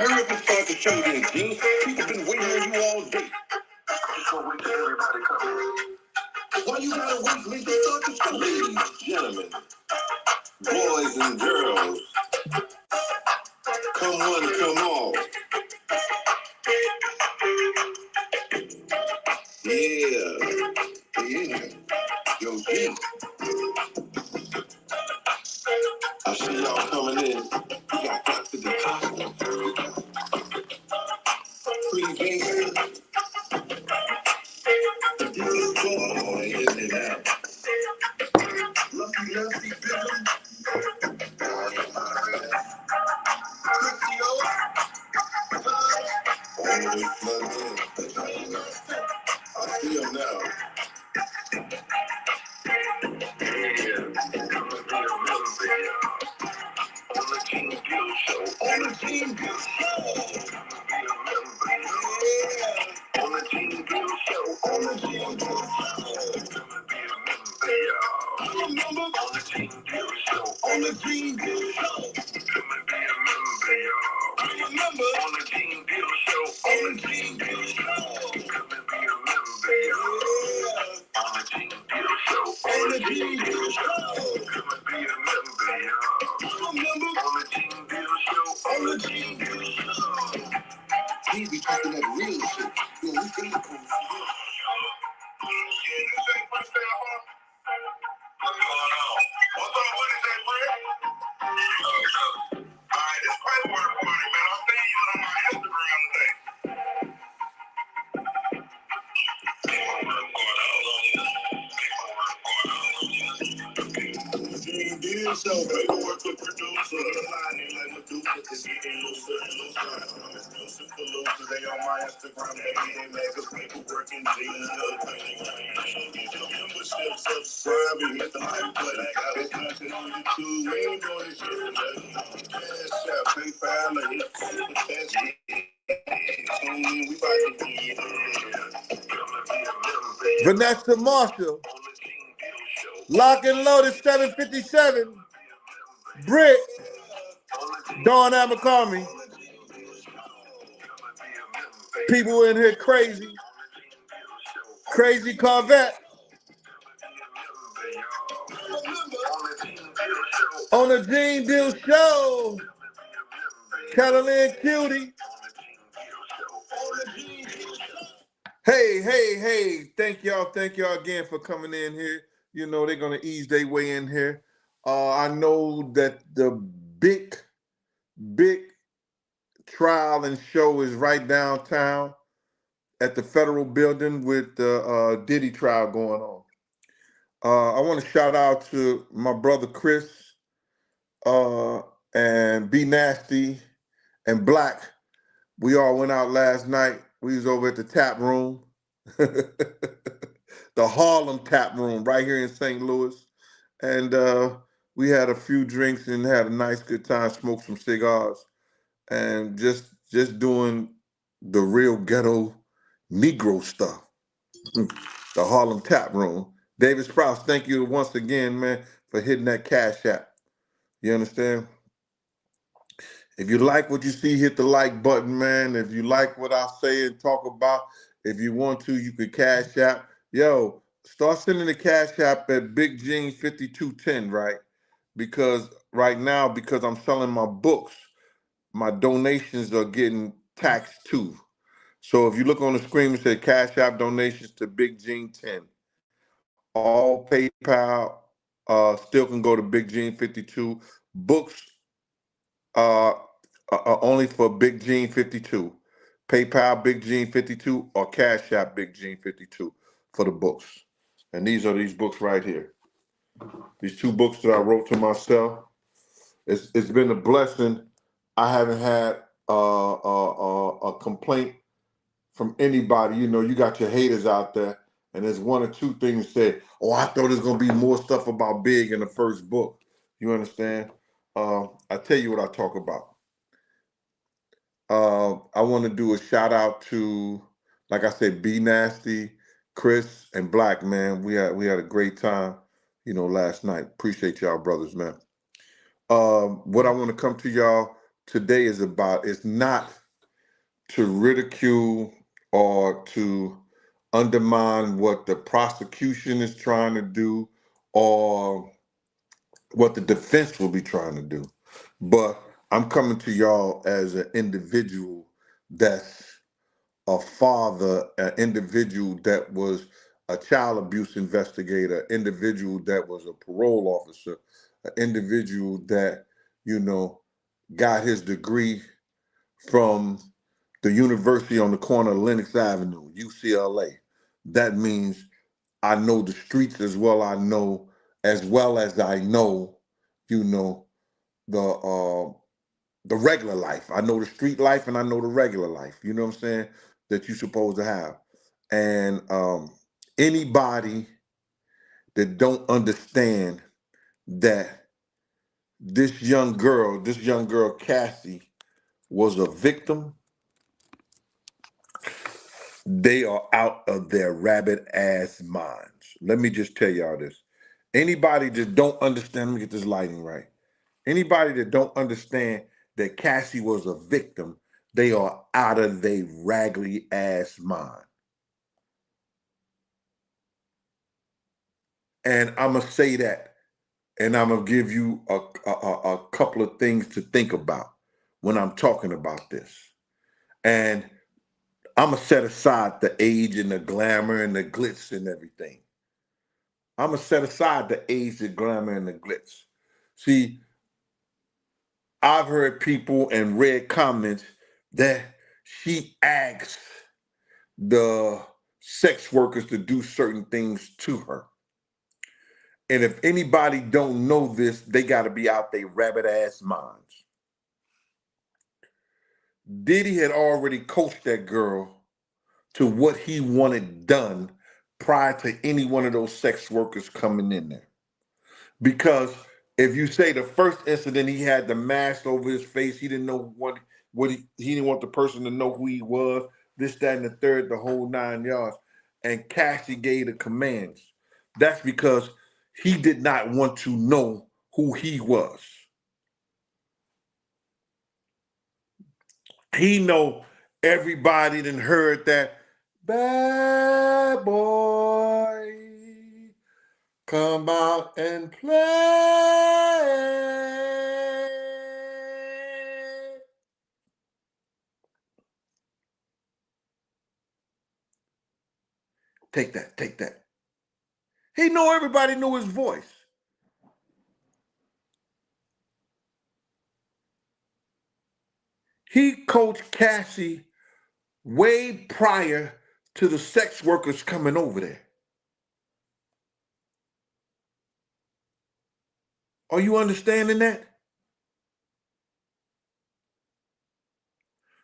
hurry up and start the show then, Gene. People been waiting on you all day. Just gonna wait till everybody come in. Why you gotta wait for me to start the show? Ladies, gentlemen, boys and girls, come one, come all. Yeah. Yo, Gene. I see y'all coming in. Y'all got to the costume. Pretty gangster. This is going on, isn't it now? Lucky, Billy. Always plugged in. I see him now. On the Gene Gill Show. On the Gene Gill Show. Yeah. On the Gene Gill Show. On the Gene Gill Show. Remember? On the Gene Gill Show. On the Gene Gill Show. Come and be a member, y'all. Remember? On the Gene Gill Show. On the Gene Gill Show. Come and be a member, y'all. On the Gene Gill Show. On the Gene Gill Show. Come and be a member, y'all. Remember? On the Gene Gill Show. On the Gene Gill Show. He be talking that real shit. Yo, we think it's cool. Yeah, this ain't first day of all. What's going on? What's up? What is that, Fred? Alright, this paperwork party, man. I'll send you on my Instagram today. Gene Gill Show, paperwork for producer. Lying like Medusa, cause he ain't looser and looser. I'm exclusive for losers. They on my Instagram, they make us paperwork and jeans. Get your membership, subscribe, and hit the like button. There's nothing on YouTube. We ain't doing this shit for nothing. Cash App, PayPal, and hit the test. Tune in, we about to get it. Vanessa Marshall. Lock and loaded 757. Brick. Dawn Abercrombie. People in here crazy. Crazy Corvette. On the Gene Gill Show. Catalina Cutie. Hey. Thank y'all again for coming in here. You know, they're going to ease their way in here. I know that the big trial and show is right downtown at the federal building with the Diddy trial going on. I want to shout out to my brother Chris and B Nasty and Black. We all went out last night. We was over at the tap room. The Harlem Tap Room right here in St. Louis. And we had a few drinks and had a nice good time, smoked some cigars, and just doing the real ghetto Negro stuff. The Harlem Tap Room. David Sprouse, thank you once again, man, for hitting that Cash App. You understand? If you like what you see, hit the like button, man. If you like what I say and talk about, if you want to, you could Cash App. Yo, start sending the Cash App at Big Gene 5210, right? Because right now, because I'm selling my books, my donations are getting taxed too. So if you look on the screen, it says Cash App donations to Big Gene 10. All PayPal still can go to Big Gene 52. Books are only for Big Gene 52. PayPal Big Gene 52 or Cash App Big Gene 52 for the books. And these are these books right here. These two books that I wrote to myself. It's been a blessing. I haven't had a complaint from anybody. You know, you got your haters out there, and there's one or two things said, oh, I thought there's going to be more stuff about Big in the first book. You understand? I tell you what I talk about. I want to do a shout out to, like I said, B Nasty, Chris, and Black, man. We had a great time, you know, last night. Appreciate y'all, brothers, man. What I want to come to y'all today is about is not to ridicule or to undermine what the prosecution is trying to do or what the defense will be trying to do. But I'm coming to y'all as an individual that's a father, an individual that was a child abuse investigator, individual that was a parole officer, an individual that, you know, got his degree from the university on the corner of Lenox Avenue, UCLA. That means I know the streets as well as I know, you know, the regular life. I know the street life and I know the regular life. You know what I'm saying? That you're supposed to have. And anybody that don't understand that this young girl Cassie was a victim, they are out of their rabbit ass minds. Let me just tell y'all this. Anybody that don't understand, let me get this lighting right. Anybody that don't understand that Cassie was a victim, they are out of their raggedy ass mind. And I'm gonna say that, and I'm gonna give you a couple of things to think about when I'm talking about this. And I'm gonna set aside the age and the glamour and the glitz and everything. I'm gonna set aside the age, the glamour, and the glitz. See, I've heard people and read comments that she asked the sex workers to do certain things to her. And if anybody don't know this, they got to be out their rabbit ass minds. Diddy had already coached that girl to what he wanted done prior to any one of those sex workers coming in there. Because if you say the first incident, he had the mask over his face, he didn't know what he didn't want the person to know who he was, this, that, and the third, the whole 9 yards. And Cassie gave the commands. That's because he did not want to know who he was. He know everybody done heard that bad boy come out and play. Take that, take that. He know everybody knew his voice. He coached Cassie way prior to the sex workers coming over there. Are you understanding that?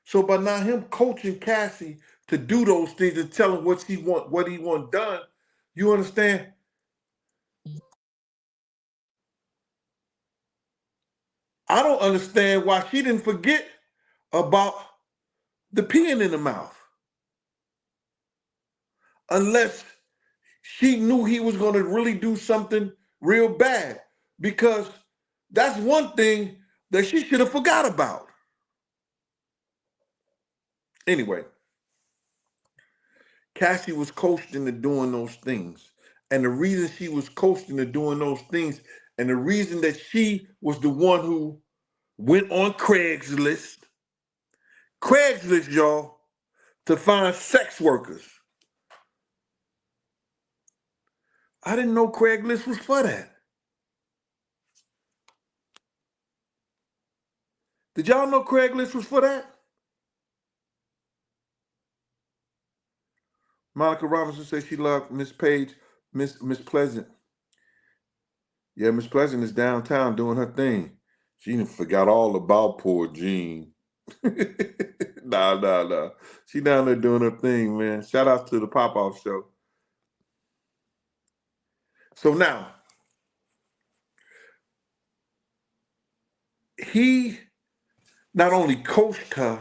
So by now him coaching Cassie to do those things and tell him what he want done, you understand? I don't understand why she didn't forget about the peeing in the mouth. Unless she knew he was going to really do something real bad. Because that's one thing that she should have forgot about. Anyway, Cassie was coached into doing those things. And the reason she was coached into doing those things, and the reason that she was the one who went on Craigslist, y'all, to find sex workers. I didn't know Craigslist was for that. Did y'all know Craigslist was for that? Monica Robinson says she loved Miss Page, Miss Pleasant. Yeah, Miss Pleasant is downtown doing her thing. She forgot all about poor Jean. Nah. She down there doing her thing, man. Shout out to the Pop-Off Show. So now, he not only coached her,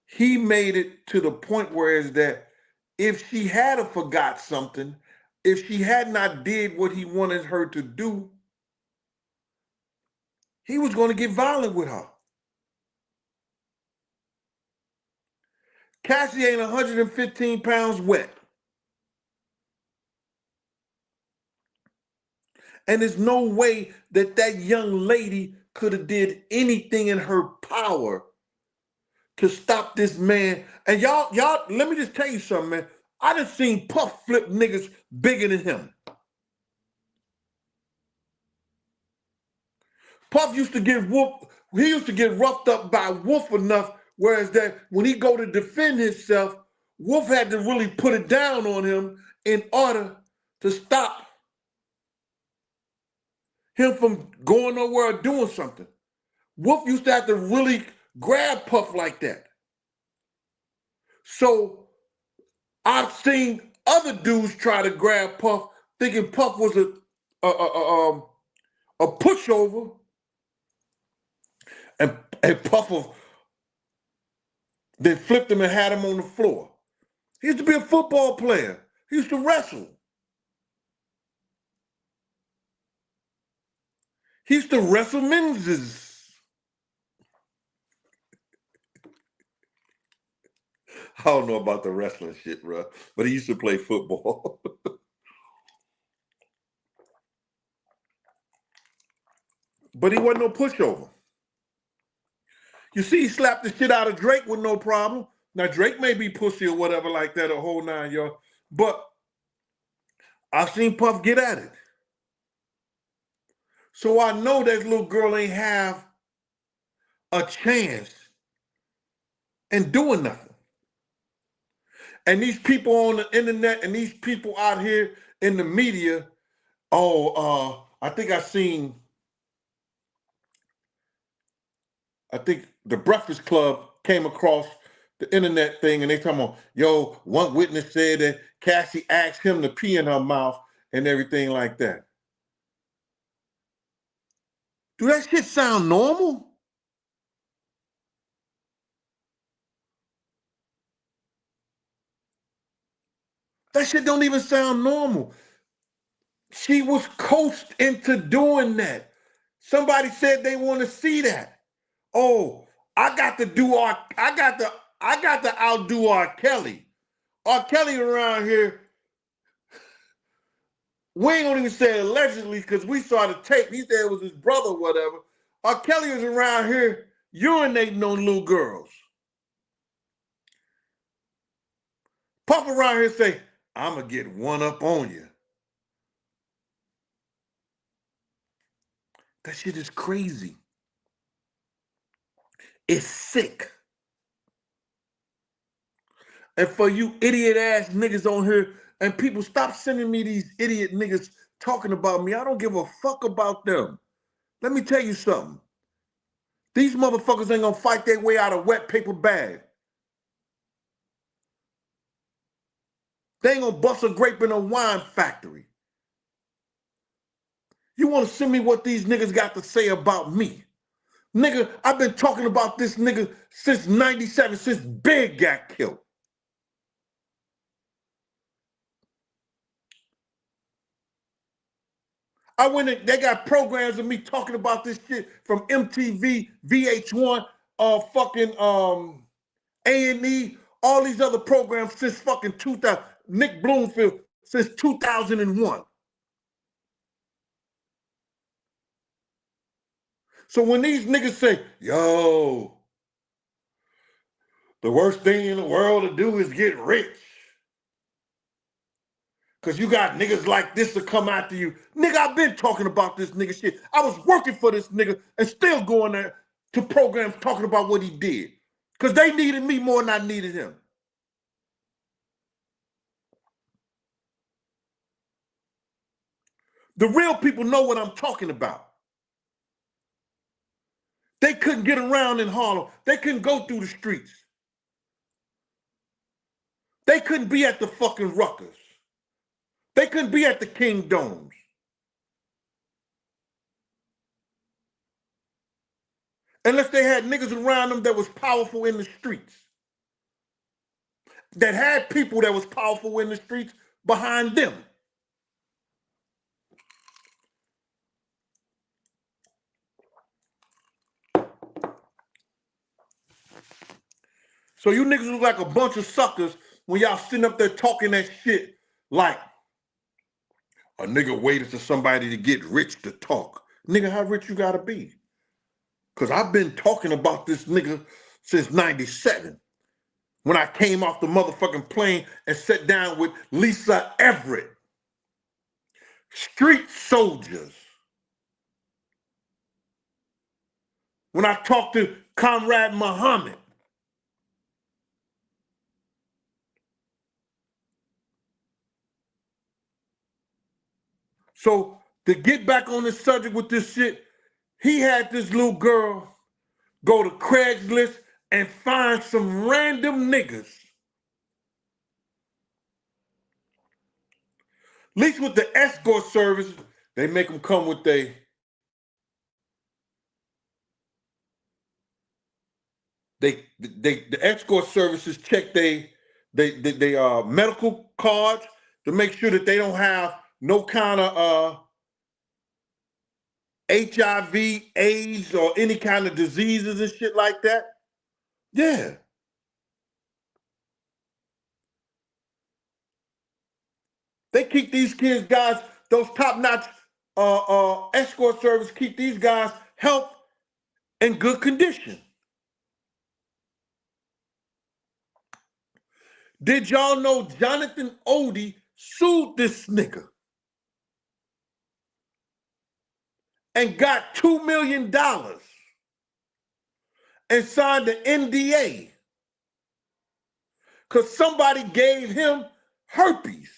he made it to the point where is that if she had a forgot something, if she had not did what he wanted her to do, He was going to get violent with her. Cassie ain't 115 pounds wet. And there's no way that that young lady could have did anything in her power to stop this man. And y'all, let me just tell you something, man. I done seen Puff flip niggas bigger than him. Puff used to get whooped. He used to get roughed up by Wolf enough, whereas that when he go to defend himself, Wolf had to really put it down on him in order to stop him from going nowhere or doing something. Wolf used to have to really grab Puff like that. So I've seen other dudes try to grab Puff, thinking Puff was a pushover, and Puff then flipped him and had him on the floor. He used to be a football player. He used to wrestle. He used to wrestle men's. I don't know about the wrestling shit, bro, but he used to play football. But he wasn't no pushover. You see, he slapped the shit out of Drake with no problem. Now, Drake may be pussy or whatever like that, a whole 9 yards, but I've seen Puff get at it. So I know that little girl ain't have a chance in doing nothing. And these people on the internet and these people out here in the media, I think the Breakfast Club came across the internet thing and they talking about, yo, one witness said that Cassie asked him to pee in her mouth and everything like that. Do that shit sound normal? That shit don't even sound normal. She was coached into doing that. Somebody said they want to see that. Oh, I got to outdo R. Kelly. R. Kelly around here, we ain't gonna even say allegedly because we saw the tape. He said it was his brother or whatever. R. Kelly was around here urinating on little girls. Puff around here say, I'm gonna get one up on you. That shit is crazy. It's sick. And for you idiot ass niggas on here, and people stop sending me these idiot niggas talking about me. I don't give a fuck about them. Let me tell you something. These motherfuckers ain't gonna fight their way out of wet paper bag. They ain't gonna bust a grape in a wine factory. You wanna send me what these niggas got to say about me? Nigga, I've been talking about this nigga since 97, since Big got killed. I went in, they got programs of me talking about this shit from MTV, VH1, fucking A&E, all these other programs since fucking 2000, Nick Bloomfield, since 2001. So when these niggas say, yo, the worst thing in the world to do is get rich, because you got niggas like this to come after you. Nigga, I've been talking about this nigga shit. I was working for this nigga and still going there to programs talking about what he did. Because they needed me more than I needed him. The real people know what I'm talking about. They couldn't get around in Harlem. They couldn't go through the streets. They couldn't be at the fucking Ruckers. They couldn't be at the King Domes. Unless they had niggas around them that was powerful in the streets. That had people that was powerful in the streets behind them. So you niggas look like a bunch of suckers when y'all sitting up there talking that shit like a nigga waited for somebody to get rich to talk. Nigga, how rich you gotta be? Because I've been talking about this nigga since 97. When I came off the motherfucking plane and sat down with Lisa Everett. Street soldiers. When I talked to Comrade Muhammad. So to get back on this subject with this shit, he had this little girl go to Craigslist and find some random niggas. At least with the escort service, they make them come with the escort services check they medical cards to make sure that they don't have no kind of HIV, AIDS, or any kind of diseases and shit like that. Yeah. They keep these kids, guys, those top-notch escort service keep these guys' health in good condition. Did y'all know Jonathan Odie sued this nigga and got $2 million and signed the NDA because somebody gave him herpes?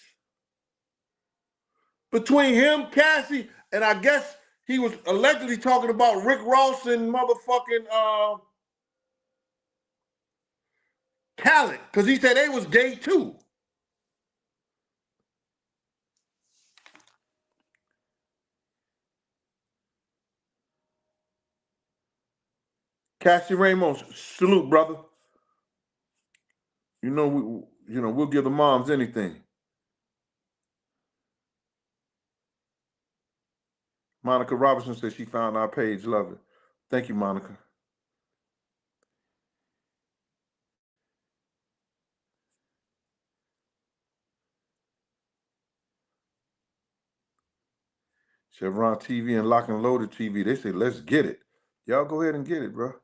Between him, Cassie, and I guess he was allegedly talking about Rick Ross and motherfucking Khaled, because he said they was gay too. Cassie Ramos, salute, brother. We'll give the moms anything. Monica Robinson said she found our page. Love it. Thank you, Monica. Chevron TV and Lock and Loaded TV. They say, let's get it. Y'all go ahead and get it, bro.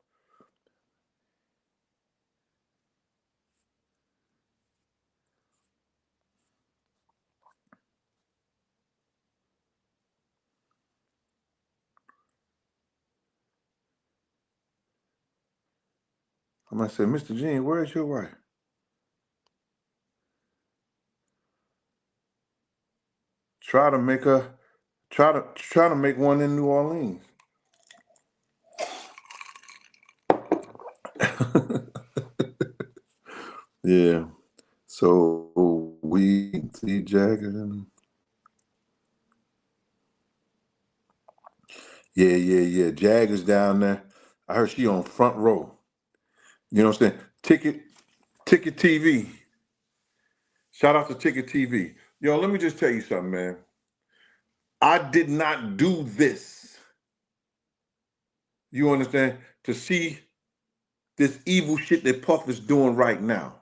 I might say, Mr. Gene, where's your wife? Try to make one in New Orleans. Yeah. So we see Jagger. Yeah. Jagger's down there. I heard she on front row. You know what I'm saying? Ticket TV. Shout out to Ticket TV. Yo, let me just tell you something, man. I did not do this. You understand? To see this evil shit that Puff is doing right now.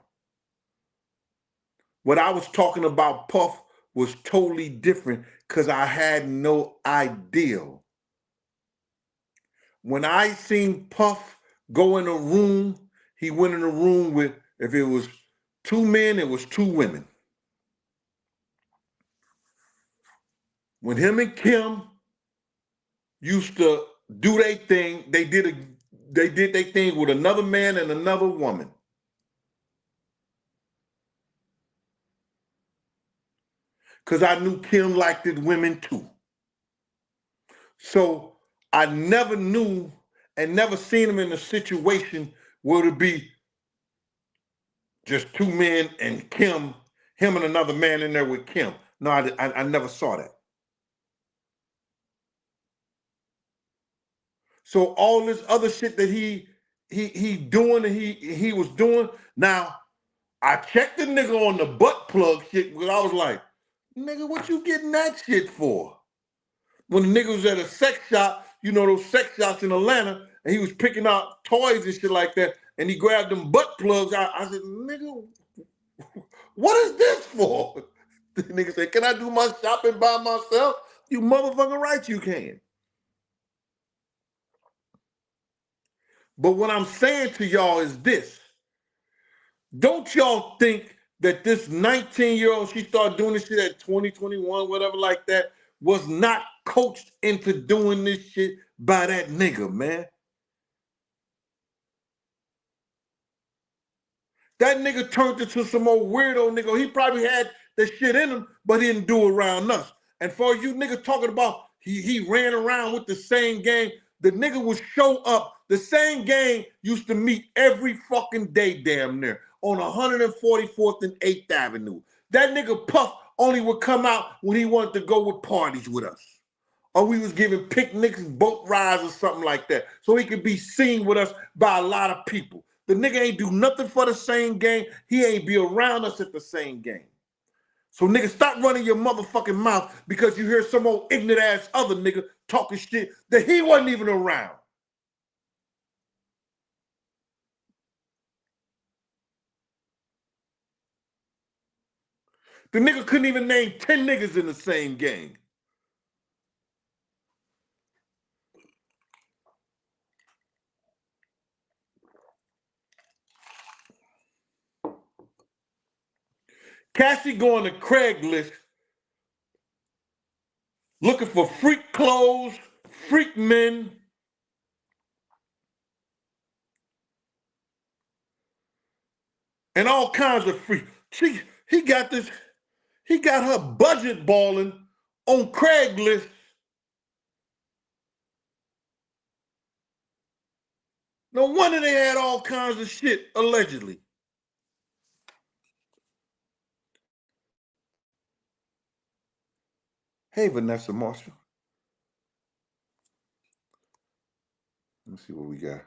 What I was talking about Puff was totally different because I had no idea. When I seen Puff go in a room, he went in a room with, if it was 2 men, it was 2 women. When him and Kim used to do their thing, they did their thing with another man and another woman. Because I knew Kim liked it women too. So I never knew and never seen him in a situation where it'd be just 2 men and Kim, him and another man in there with Kim. No, I never saw that. So all this other shit that he doing and he was doing. Now, I checked the nigga on the butt plug shit because I was like, nigga, what you getting that shit for? When the nigga was at a sex shop, you know those sex shops in Atlanta, and he was picking out toys and shit like that, and he grabbed them butt plugs out. I said, nigga, what is this for? The nigga said, can I do my shopping by myself? You motherfucking right you can. But what I'm saying to y'all is this. Don't y'all think that this 19-year-old, she started doing this shit at 20, 21, whatever like that, was not coached into doing this shit by that nigga, man? That nigga turned into some old weirdo nigga. He probably had the shit in him, but he didn't do it around us. And for you niggas talking about he ran around with the same gang, the nigga would show up. The same gang used to meet every fucking day damn near on 144th and 8th Avenue. That nigga Puff only would come out when he wanted to go with parties with us. Or we was giving picnics, boat rides or something like that. So he could be seen with us by a lot of people. The nigga ain't do nothing for the same gang. He ain't be around us at the same gang. So nigga, stop running your motherfucking mouth because you hear some old ignorant ass other nigga talking shit that he wasn't even around. The nigga couldn't even name 10 niggas in the same gang. Cassie going to Craigslist looking for freak clothes, freak men, and all kinds of freak. He got her budget balling on Craigslist. No wonder they had all kinds of shit, allegedly. Hey, Vanessa Marshall. Let me see what we got.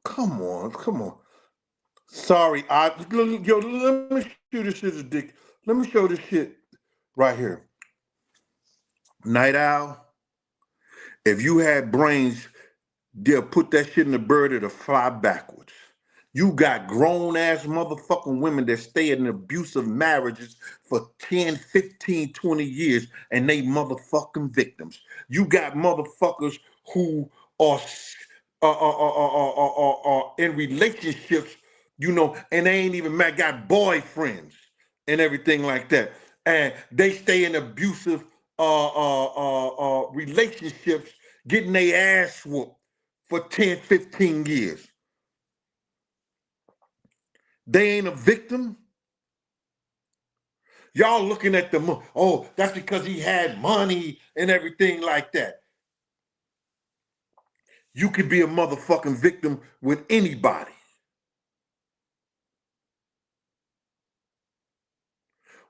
Come on. Sorry, yo, let me show this shit, dick. Let me show this shit right here. Night Owl, if you had brains, they'll put that shit in the bird to fly backwards. You got grown-ass motherfucking women that stay in abusive marriages for 10, 15, 20 years, and they motherfucking victims. You got motherfuckers who are in relationships, you know, and they ain't even got boyfriends and everything like that. And they stay in abusive relationships, getting their ass whooped for 10, 15 years. They ain't a victim. Y'all looking at the, oh, that's because he had money and everything like that. You could be a motherfucking victim with anybody.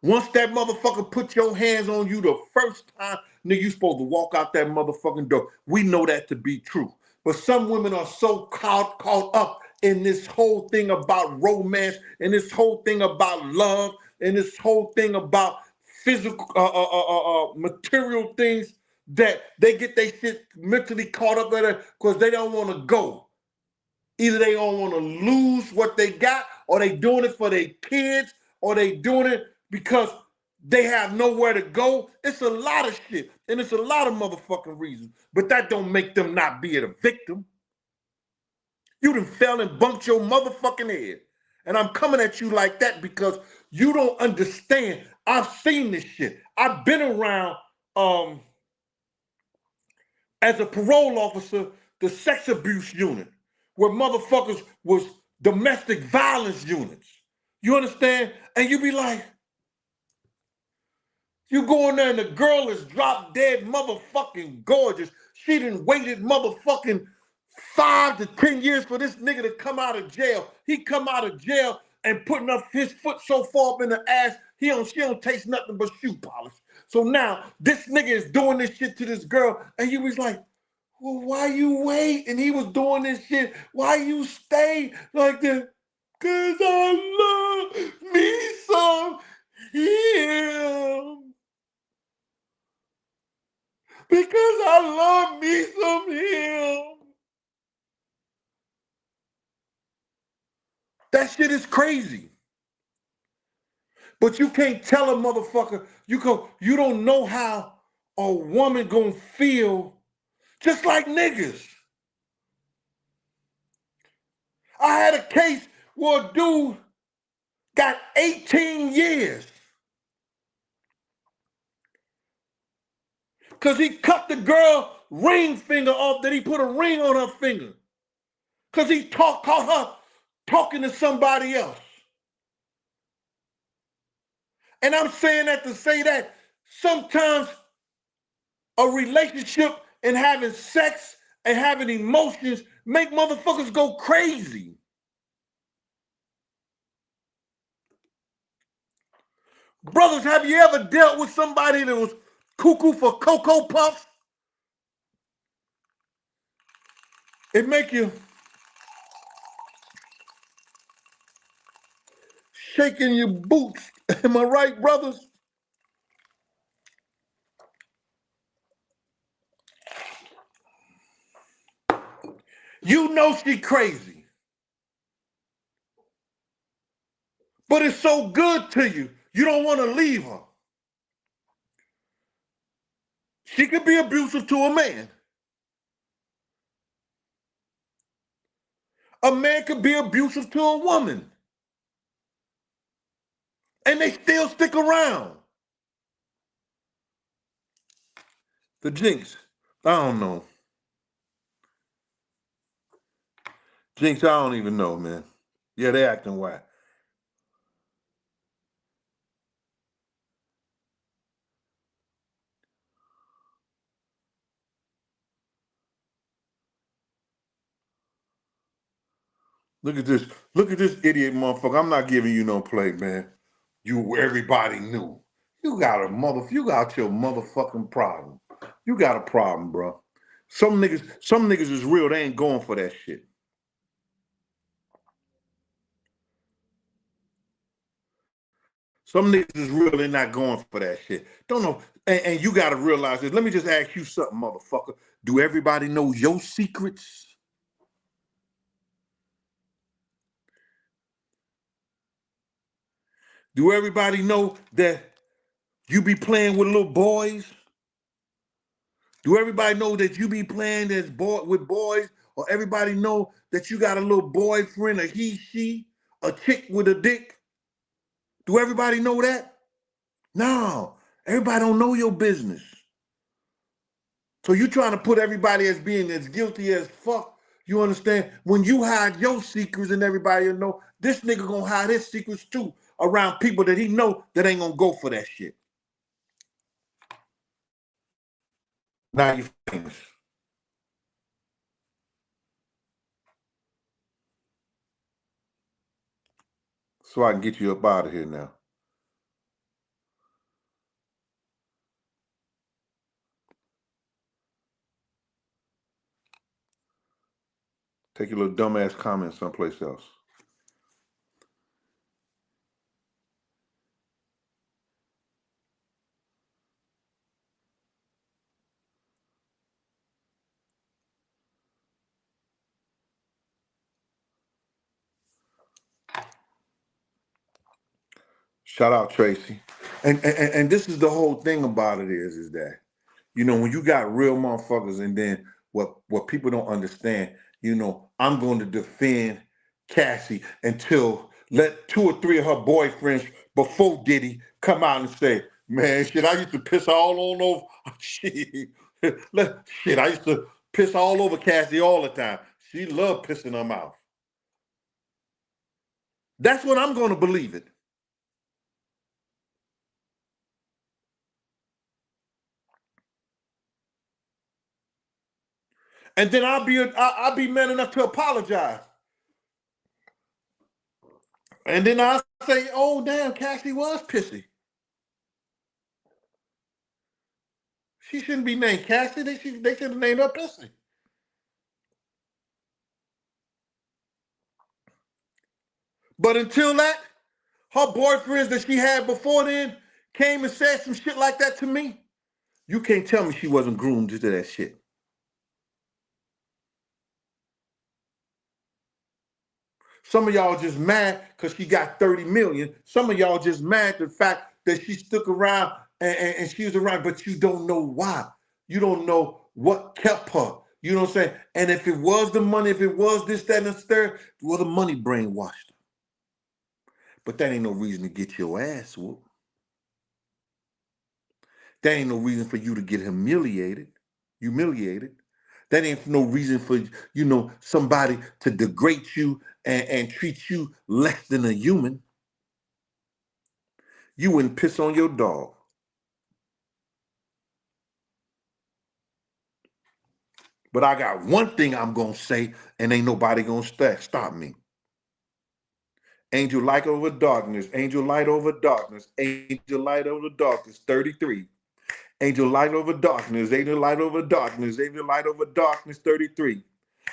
Once that motherfucker put your hands on you the first time, nigga, you supposed to walk out that motherfucking door. We know that to be true. But some women are so caught up in this whole thing about romance and this whole thing about love and this whole thing about physical, material things that they get their shit mentally caught up in it because they don't want to go. Either they don't want to lose what they got, or they doing it for their kids, or they doing it because they have nowhere to go. It's a lot of shit, and it's a lot of motherfucking reasons. But that don't make them not be a victim. You done fell and bumped your motherfucking head. And I'm coming at you like that because you don't understand. I've seen this shit. I've been around, as a parole officer, the sex abuse unit, where motherfuckers was domestic violence units. You understand? And you be like, you go in there and the girl is drop dead motherfucking gorgeous. She done waited motherfucking 5 to 10 years for this nigga to come out of jail. He come out of jail and putting up his foot so far up in the ass, she don't taste nothing but shoe polish. So now this nigga is doing this shit to this girl, and you was like, Well, why you wait? And he was doing this shit. Why you stay like that? Cause I love me some him. Because I love me some him. That shit is crazy. But you can't tell a motherfucker, you don't know how a woman gonna feel just like niggas. I had a case where a dude got 18 years because he cut the girl ring finger off, that he put a ring on her finger. Because he caught her talking to somebody else. And I'm saying that to say that sometimes a relationship and having sex and having emotions make motherfuckers go crazy. Brothers, have you ever dealt with somebody that was cuckoo for Cocoa Puffs? It make you shaking your boots. Am I right, brothers? You know she crazy, but it's so good to you. You don't want to leave her. She could be abusive to a man. A man could be abusive to a woman. And they still stick around. The Jinx, I don't know. Jinx, I don't even know, man. Yeah, they acting whack. Look at this. Look at this idiot motherfucker. I'm not giving you no play, man. You everybody knew. You got your motherfucking problem. You got a problem, bro. Some niggas is real. They ain't going for that shit. Some niggas is real. They're not going for that shit. Don't know. And you got to realize this. Let me just ask you something, motherfucker. Do everybody know your secrets? Do everybody know that you be playing with little boys? Do everybody know that you be playing with boys? Or everybody know that you got a little boyfriend, a he, she, a chick with a dick? Do everybody know that? No. Everybody don't know your business. So you trying to put everybody as being as guilty as fuck. You understand? When you hide your secrets and everybody will know, this nigga gonna hide his secrets too around people that he know that ain't gonna go for that shit. Now you famous. So I can get you up out of here now. Take your little dumbass comment someplace else. Shout out Tracy. And this is the whole thing about it is that, when you got real motherfuckers, and then what people don't understand, I'm going to defend Cassie until let two or three of her boyfriends before Diddy come out and say, man, shit, I used to piss all on over shit. Shit, I used to piss all over Cassie all the time. She loved pissing her mouth. That's when I'm going to believe it. And then I'll be man enough to apologize. And then I'll say, oh damn, Cassie was pissy. She shouldn't be named Cassie. They should have named her Pissy. But until that, her boyfriends that she had before then came and said some shit like that to me. You can't tell me she wasn't groomed to that shit. Some of y'all just mad because she got 30 million. Some of y'all just mad at the fact that she stuck around and she was around, but you don't know why. You don't know what kept her. You know what I'm saying? And if it was the money, if it was this, that, and the third, well, the money brainwashed her. But that ain't no reason to get your ass whooped. That ain't no reason for you to get humiliated. That ain't no reason for somebody to degrade you and treat you less than a human. You wouldn't piss on your dog. But I got one thing I'm gonna say, and ain't nobody gonna stop me. Angel light over darkness, angel light over darkness, angel light over darkness, 33. Angel light over darkness, angel light over darkness, angel light over darkness, 33.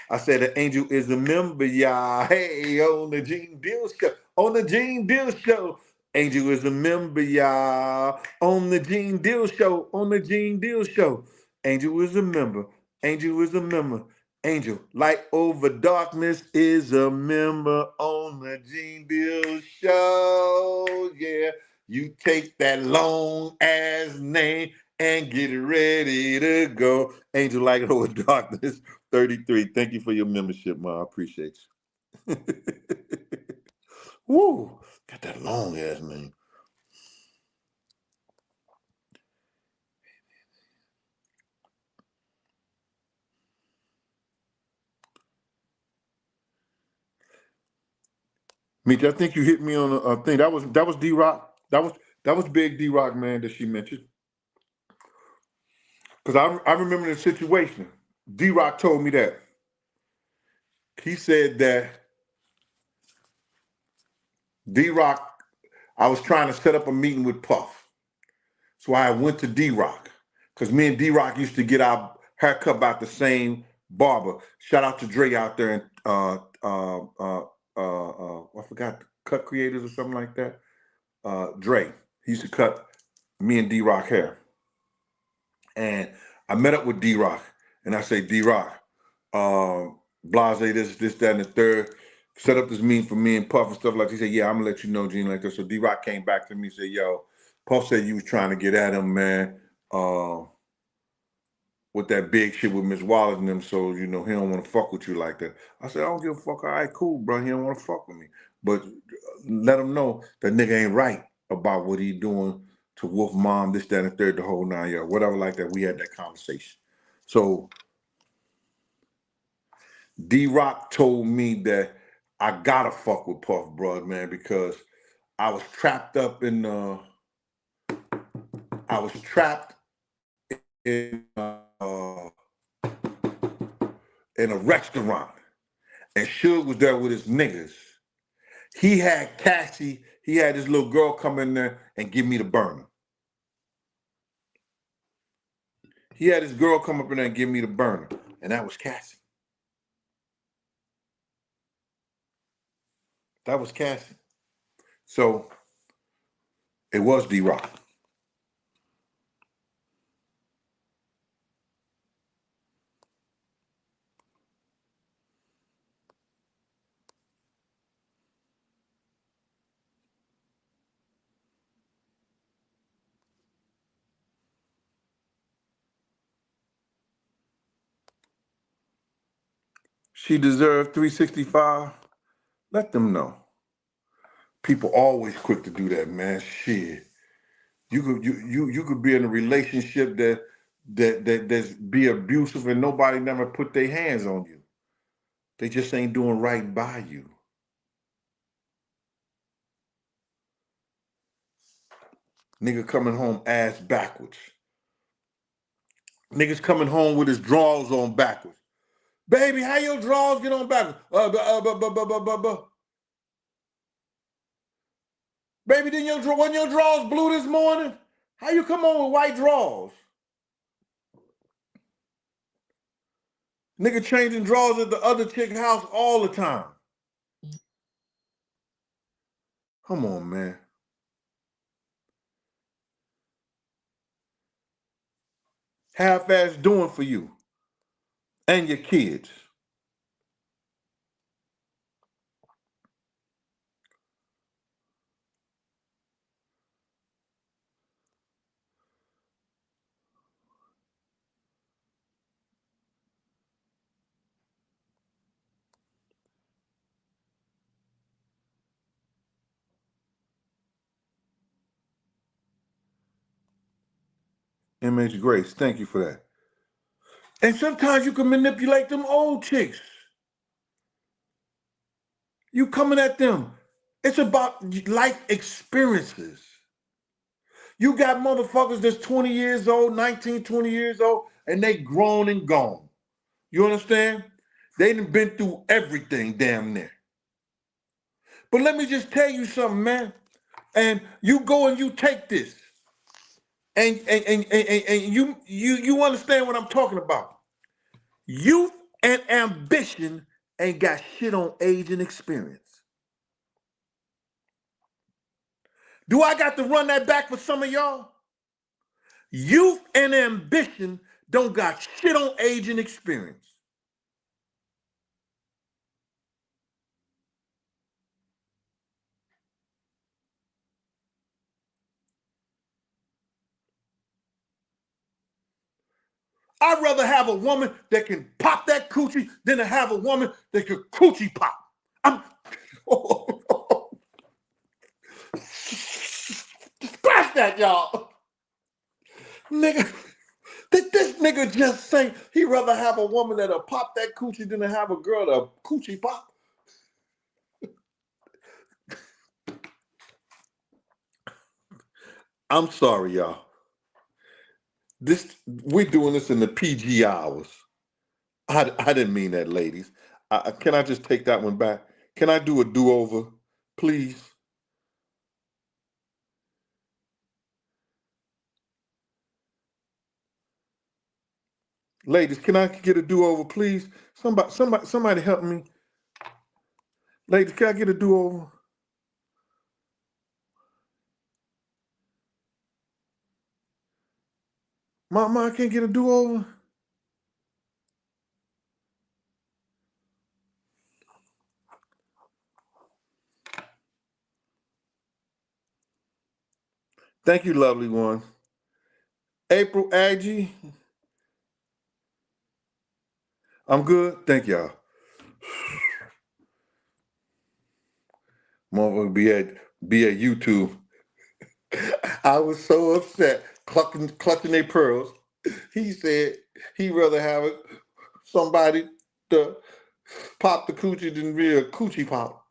I said the angel is a member, y'all. Hey, on the Gene Deal Show. On the Gene Deal Show. Angel is a member, y'all. On the Gene Deal Show. On the Gene Deal Show. Angel is a member. Angel is a member. Angel, light over darkness is a member on the Gene Deal Show. Yeah, you take that long ass name and get ready to go. Angel, light over darkness. 33. Thank you for your membership, Ma. I appreciate you. Woo! Got that long ass name. Meech, I think you hit me on a thing. That was D Rock. That was big D Rock, man, that she mentioned. Because I remember the situation. D Rock told me that. He said that D Rock, I was trying to set up a meeting with Puff. So I went to D Rock. Because me and D Rock used to get our haircut by the same barber. Shout out to Dre out there and I forgot, Cut Creators or something like that. Dre. He used to cut me and D Rock hair. And I met up with D Rock and I say, D Rock, Blase, this, that, and the third. Set up this meeting for me and Puff and stuff like that. He said, yeah, I'm gonna let you know, Gene, like that. So D Rock came back to me and said, yo, Puff said you was trying to get at him, man. With that big shit with Miss Wallace and them, so he don't want to fuck with you like that. I said, I don't give a fuck. All right, cool, bro. He don't want to fuck with me, but let him know that nigga ain't right about what he doing to Wolf Mom, this, that, and the third, the whole 9 yards, whatever like that. We had that conversation. So D Rock told me that I gotta fuck with Puff, bro, man, because I was trapped up in in a restaurant, and Suge was there with his niggas. He had Cassie, he had this little girl come in there and give me the burner. He had this girl come up in there and give me the burner, and that was Cassie. That was Cassie. So it was D Rock. She deserved 365. Let them know. People always quick to do that, man. Shit. You could be in a relationship that's be abusive and nobody never put their hands on you. They just ain't doing right by you. Nigga coming home ass backwards. Niggas coming home with his drawers on backwards. Baby, how your drawers get on backwards? Baby, wasn't your drawers blue this morning? How you come on with white drawers? Nigga changing drawers at the other chick house all the time. Come on, man. Half-ass doing for you and your kids. MH Grace, thank you for that. And sometimes you can manipulate them old chicks. You coming at them. It's about life experiences. You got motherfuckers that's 20 years old, 19, 20 years old, and they grown and gone. You understand? They done been through everything damn near. But let me just tell you something, man. And you go and you take this. And you understand what I'm talking about. Youth and ambition ain't got shit on age and experience. Do I got to run that back for some of y'all? Youth and ambition don't got shit on age and experience. I'd rather have a woman that can pop that coochie than to have a woman that can coochie pop. I'm scratch that, y'all. Nigga, this nigga just saying he'd rather have a woman that'll pop that coochie than to have a girl that'll coochie pop. I'm sorry, y'all. We're doing this in the PG hours. I didn't mean that, ladies. Can I just take that one back? Can I do a do-over, please? Ladies, can I get a do-over, please? Somebody help me. Ladies, can I get a do-over? Mama, I can't get a do-over? Thank you, lovely one. April Aggie. I'm good. Thank y'all. Motherfucker be at YouTube. I was so upset, clutching their pearls. He said he'd rather have somebody to pop the coochie than be a coochie pop.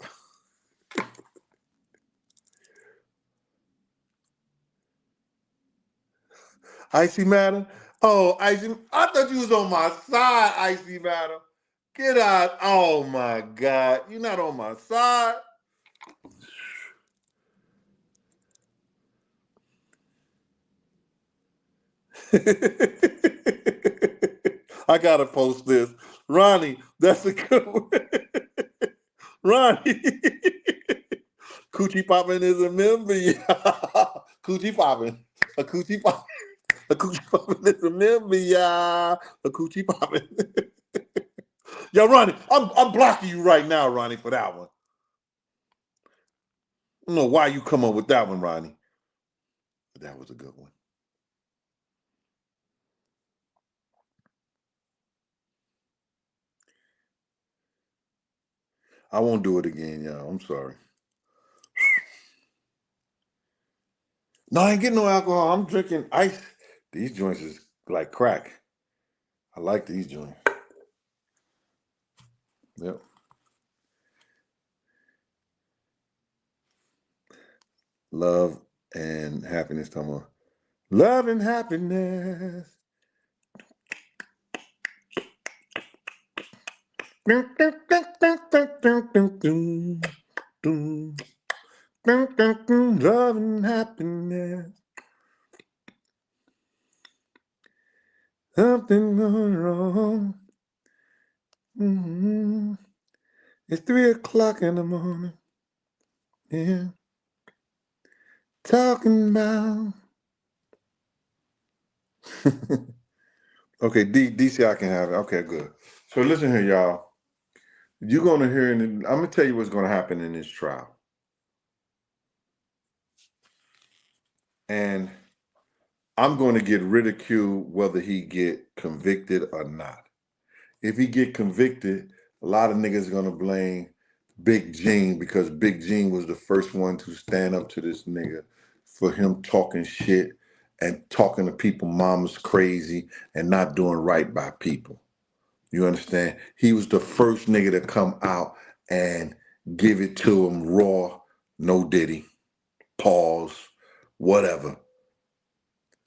Icy Matter? Oh, Icy, I thought you was on my side, Icy Matter. Get out. Oh my God. You're not on my side. I gotta post this. Ronnie, that's a good one. Ronnie. Coochie popping is a member. Coochie popping. A coochie popping. A coochie popping is a member, yeah. A coochie popping. Yo, Ronnie, I'm blocking you right now, Ronnie, for that one. I don't know why you come up with that one, Ronnie. But that was a good one. I won't do it again, y'all. I'm sorry. No, I ain't getting no alcohol. I'm drinking ice. These joints is like crack. I like these joints. Yep. Love and happiness. Come on. Love and happiness. Love and happiness. Something going wrong. Mm-hmm. It's 3 o'clock in the morning. Yeah. Talking about. Okay, DC, I can have it. Okay, good. So listen here, y'all. You're gonna hear, I'm gonna tell you what's gonna happen in this trial, and I'm gonna get ridiculed whether he get convicted or not. If he get convicted, a lot of niggas gonna blame Big Gene because Big Gene was the first one to stand up to this nigga for him talking shit and talking to people mama's crazy and not doing right by people. You understand? He was the first nigga to come out and give it to him raw, no Diddy, pause, whatever.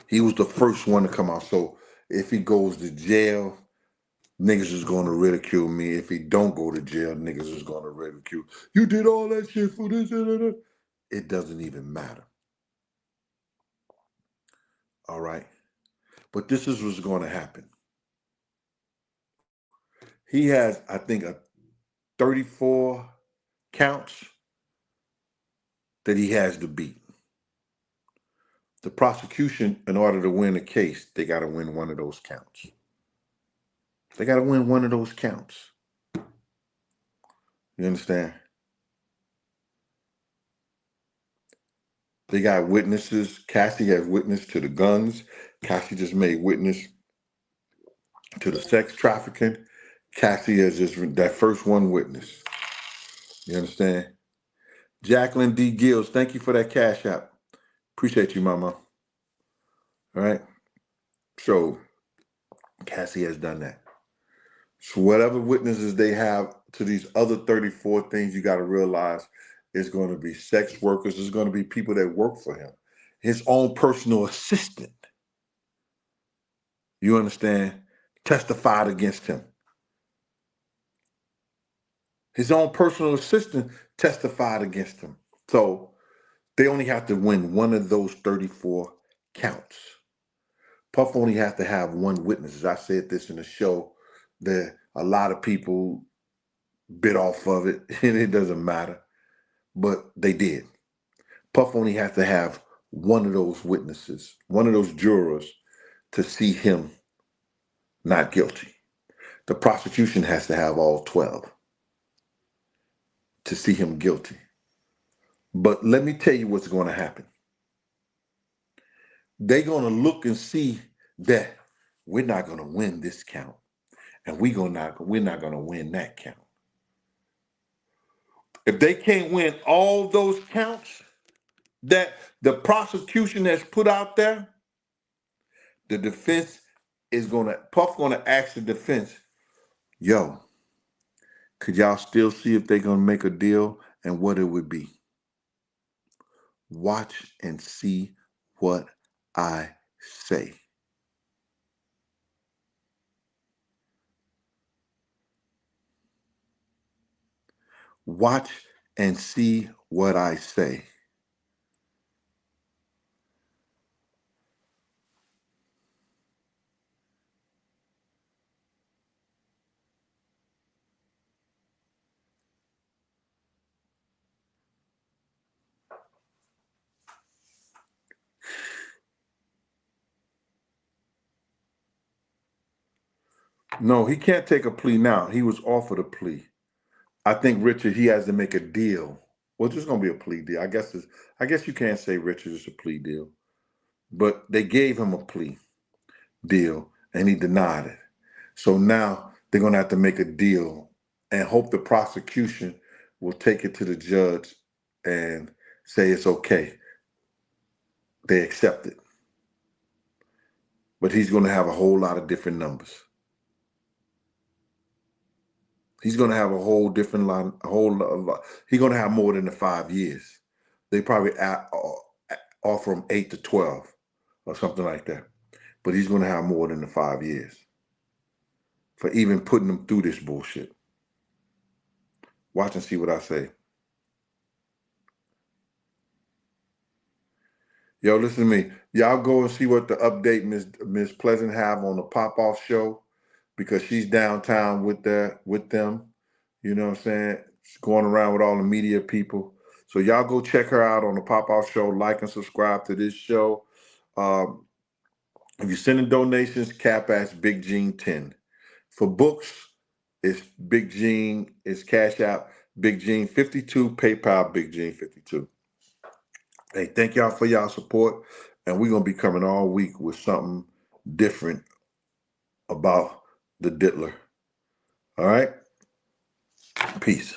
He was the first one to come out. So if he goes to jail, niggas is going to ridicule me. If he don't go to jail, niggas is going to ridicule. You did all that shit for this. It doesn't even matter. All right? But this is what's going to happen. He has, I think, a 34 counts that he has to beat. The prosecution, in order to win a case, they got to win one of those counts. They got to win one of those counts. You understand? They got witnesses. Cassie has witness to the guns. Cassie just made witness to the sex trafficking. Cassie has just that first one witness. You understand? Jacqueline D. Gills, thank you for that cash app. Appreciate you, mama. All right. So Cassie has done that. So whatever witnesses they have to these other 34 things, you got to realize it's going to be sex workers. It's going to be people that work for him. His own personal assistant, you understand, testified against him. His own personal assistant testified against him. So they only have to win one of those 34 counts. Puff only has to have one witness. As I said this in the show, that a lot of people bit off of it, and it doesn't matter. But they did. Puff only has to have one of those witnesses, one of those jurors, to see him not guilty. The prosecution has to have all 12 to see him guilty. But let me tell you what's going to happen. They're going to look and see that we're not going to win this count, and we're not going to win that count. If they can't win all those counts that the prosecution has put out there, the defense is Puff gonna ask the defense, yo, could y'all still see if they're gonna make a deal and what it would be? Watch and see what I say. Watch and see what I say. No, he can't take a plea now. He was offered a plea. I think Richard, he has to make a deal. Well, it's just gonna be a plea deal. I guess you can't say Richard is a plea deal. But they gave him a plea deal and he denied it. So now they're gonna have to make a deal and hope the prosecution will take it to the judge and say it's okay. They accept it. But he's gonna have a whole lot of different numbers. He's gonna have a whole different lot, he's gonna have more than the 5 years. They probably offer him 8 to 12 or something like that. But he's gonna have more than the 5 years for even putting him through this bullshit. Watch and see what I say. Yo, listen to me. Y'all go and see what the update Miss Pleasant have on the Pop Off show because she's downtown with them. You know what I'm saying? She's going around with all the media people. So y'all go check her out on the Pop Off Show. Like and subscribe to this show. Um, if you're sending donations, Cap as Big Gene 10. For books, it's Big Gene. It's Cash App Big Gene 52. PayPal Big Gene 52. Hey, thank y'all for y'all support, and we're gonna be coming all week with something different about the Diddler. All right, peace.